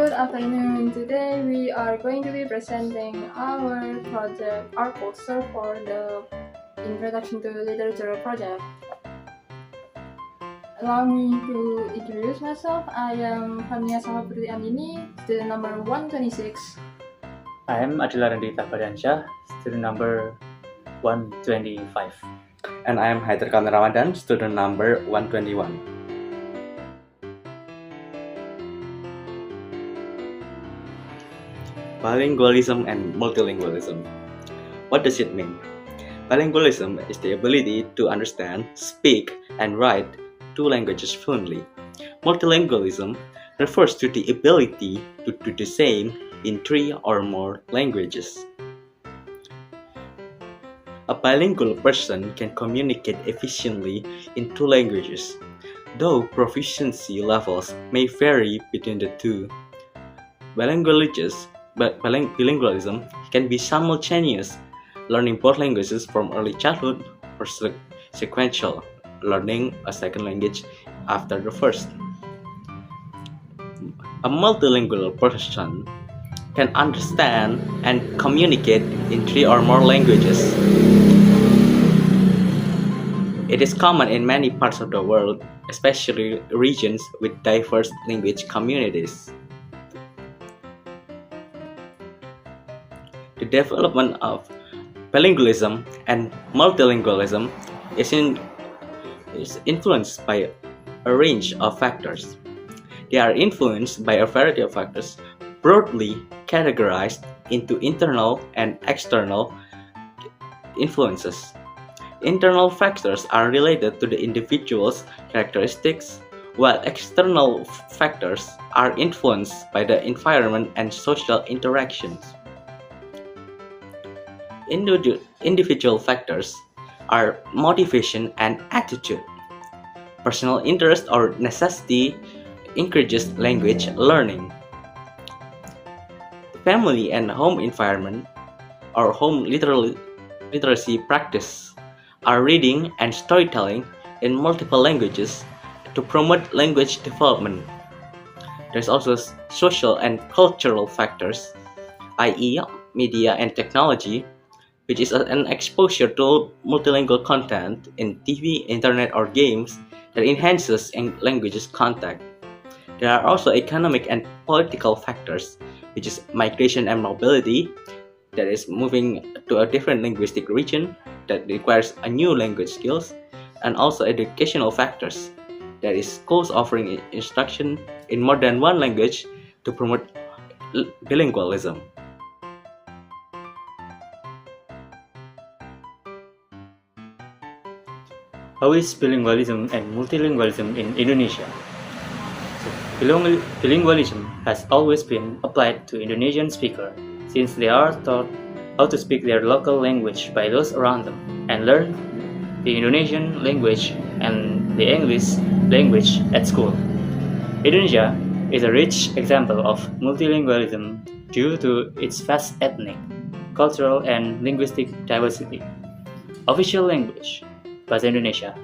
Good afternoon. Today we are going to be presenting our project, our poster for the Introduction to Literature project. Allow me to introduce myself. I am Vania, Sava, Putri, Andini, student number 126. I am Adil Arandita Bahriansyah, student number 125. And I am Haidar Ramadan, student number 121. Bilingualism and multilingualism. What does it mean? Bilingualism is the ability to understand, speak, and write two languages fluently. Multilingualism refers to the ability to do the same in three or more languages. A bilingual person can communicate efficiently in two languages, though proficiency levels may vary between the two. Bilingualism can be simultaneous, learning both languages from early childhood, or sequential, learning a second language after the first. A multilingual person can understand and communicate in three or more languages. It is common in many parts of the world, especially regions with diverse language communities. The development of bilingualism and multilingualism is influenced by a range of factors. They are influenced by a variety of factors, broadly categorized into internal and external influences. Internal factors are related to the individual's characteristics, while external factors are influenced by the environment and social interactions. Individual factors are motivation and attitude. Personal interest or necessity encourages language learning. Family and home environment or home literacy practice are reading and storytelling in multiple languages to promote language development. There's also social and cultural factors, i.e., media and technology, which is an exposure to multilingual content in TV, internet, or games that enhances languages contact. There are also economic and political factors, which is migration and mobility, that is moving to a different linguistic region that requires a new language skills, and also educational factors, that is schools offering instruction in more than one language to promote bilingualism. How is bilingualism and multilingualism in Indonesia? Bilingualism has always been applied to Indonesian speakers since they are taught how to speak their local language by those around them and learn the Indonesian language and the English language at school. Indonesia is a rich example of multilingualism due to its vast ethnic, cultural, and linguistic diversity. Official language, Bahasa Indonesia,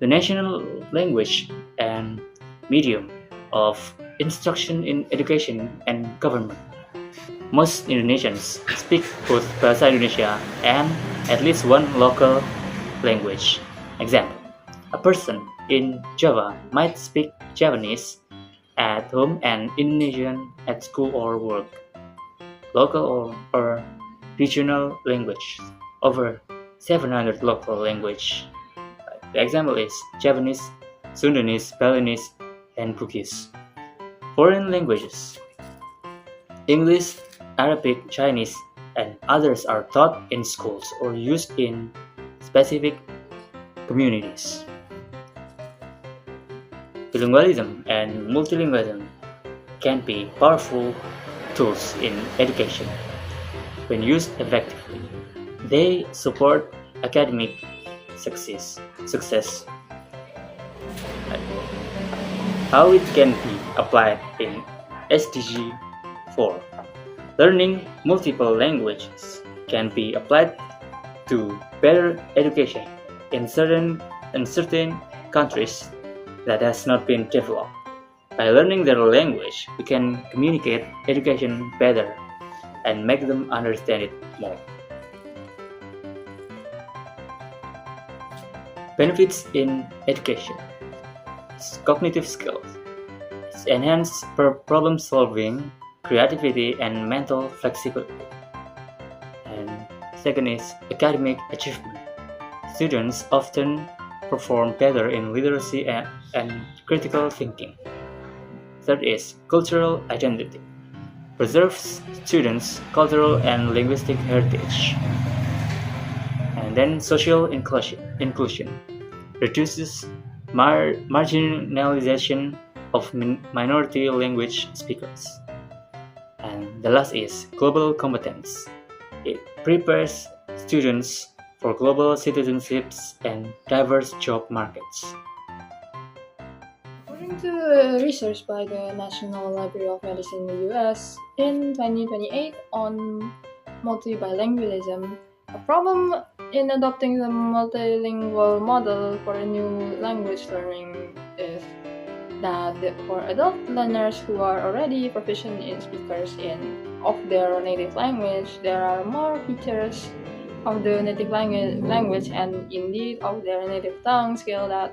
the national language and medium of instruction in education and government. Most Indonesians speak both Bahasa Indonesia and at least one local language. Example, a person in Java might speak Javanese at home and Indonesian at school or work. Local or regional language, over 700 local language. The example is Javanese, Sundanese, Balinese, and Bugis. Foreign languages, English, Arabic, Chinese, and others are taught in schools or used in specific communities. Bilingualism and multilingualism can be powerful tools in education. When used effectively, they support academic success. How it can be applied in SDG 4. Learning multiple languages can be applied to better education in certain countries that has not been developed. By learning their language, we can communicate education better and make them understand it more. Benefits in education. It's cognitive skills. It's enhanced problem solving, creativity, and mental flexibility. And second is academic achievement. Students often perform better in literacy and critical thinking. Third is cultural identity. Preserves students' cultural and linguistic heritage. And then social inclusion. Reduces marginalization of minority language speakers. And the last is global competence. It prepares students for global citizenships and diverse job markets. According to research by the National Library of Medicine in the US in 2028 on multilingualism, a problem in adopting the multilingual model for a new language learning is that for adult learners who are already proficient in speakers of their native language, there are more features of the native language and indeed of their native tongue skill that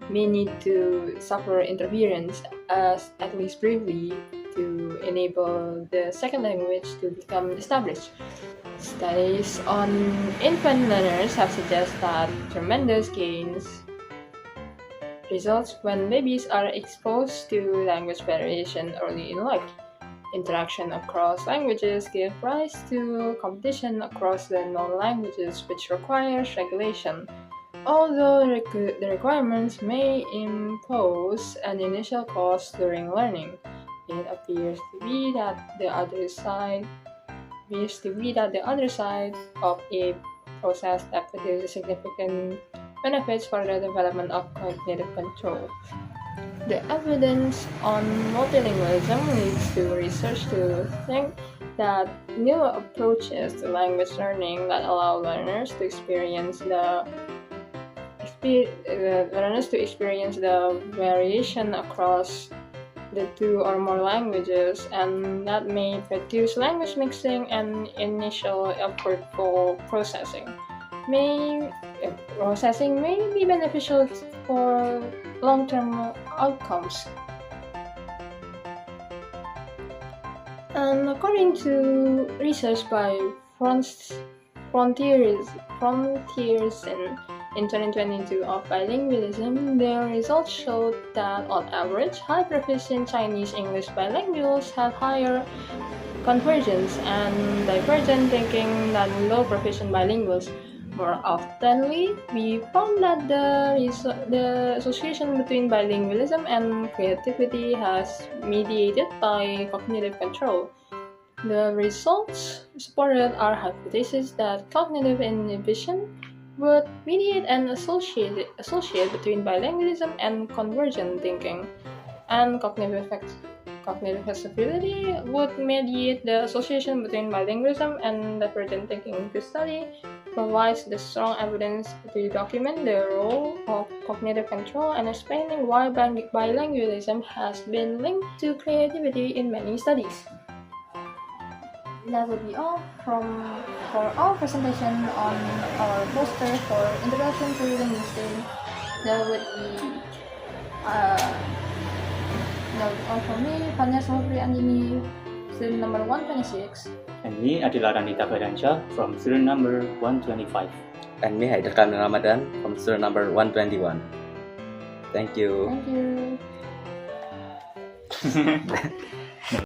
may need to suffer interference at least briefly to enable the second language to become established. Studies on infant learners have suggested that tremendous gains results when babies are exposed to language variation early in life. Interaction across languages give rise to competition across the known languages, which requires regulation. Although the requirements may impose an initial cost during learning, it appears to be that the other side of a process that produces significant benefits for the development of cognitive control. The evidence on multilingualism leads to research to think that new approaches to language learning that allow learners to experience the variation across the two or more languages, and that may produce language mixing and initial effort for processing may be beneficial for long-term outcomes. And according to research by Frontiers in 2022 of bilingualism, their results showed that on average, high proficient Chinese English bilinguals have higher convergence and divergent thinking than low proficient bilinguals. More oftenly, we found that the association between bilingualism and creativity has mediated by cognitive control. The results supported our hypothesis that cognitive inhibition would mediate an associate between bilingualism and convergent thinking, and cognitive flexibility would mediate the association between bilingualism and divergent thinking. This study provides the strong evidence to document the role of cognitive control and explaining why bilingualism has been linked to creativity in many studies. That would be all for our presentation on our poster for Introduction to Linguistics. That would be all from me, Vania, Putri, Andini, student number 126. And me, Adil Arandita Bahriansyah from student number 125. And me, Haidar Kamil Ramadan from student number 121. Thank you. Thank you.